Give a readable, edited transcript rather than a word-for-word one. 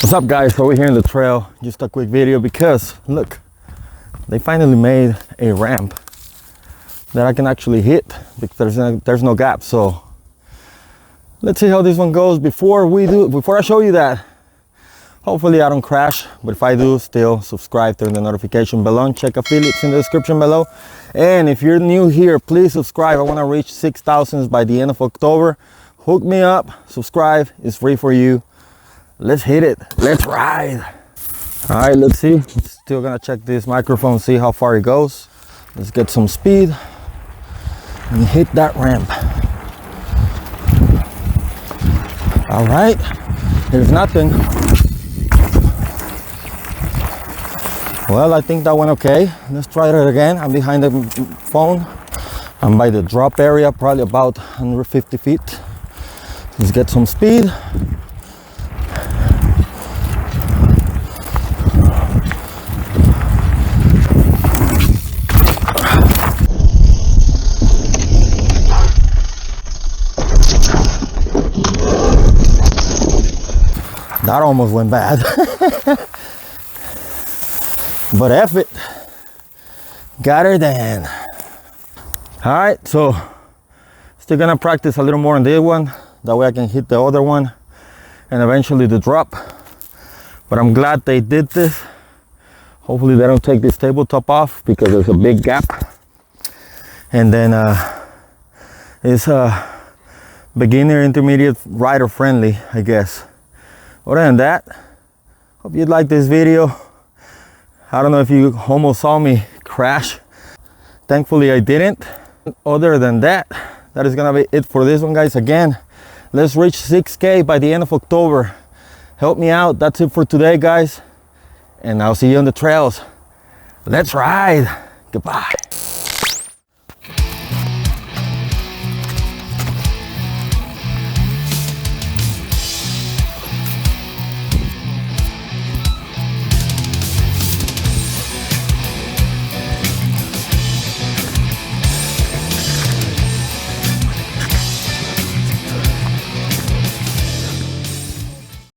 What's up guys, so we're here in the trail. Just a quick video because look, they finally made a ramp that I can actually hit because there's no gap. So let's see how this one goes. Before I show you that, hopefully I don't crash, but if I do, still subscribe, turn the notification bell on, check affiliates in the description below. And if you're new here, please subscribe. I want to reach 6,000 by the end of October. Hook me up, subscribe, it's free for you. Let's hit it, let's ride. All right, let's see. Still gonna check this microphone, see how far it goes. Let's get some speed and hit that ramp. All right, there's nothing. Well, I think that went okay. Let's try it again. I'm behind the phone. I'm by the drop area, probably about 150 feet. Let's get some speed. That almost went bad. But F it. Got her then. All right, so still gonna practice a little more on this one. That way I can hit the other one and eventually the drop. But I'm glad they did this. Hopefully they don't take this tabletop off because there's a big gap. And then it's beginner, intermediate, rider friendly, I guess. Other than that, hope you liked this video. I don't know if you almost saw me crash. Thankfully I didn't. Other than that, that is gonna be it for this one, guys. Again, let's reach 6K by the end of October. Help me out. That's it for today, guys. And I'll see you on the trails. Let's ride. Goodbye.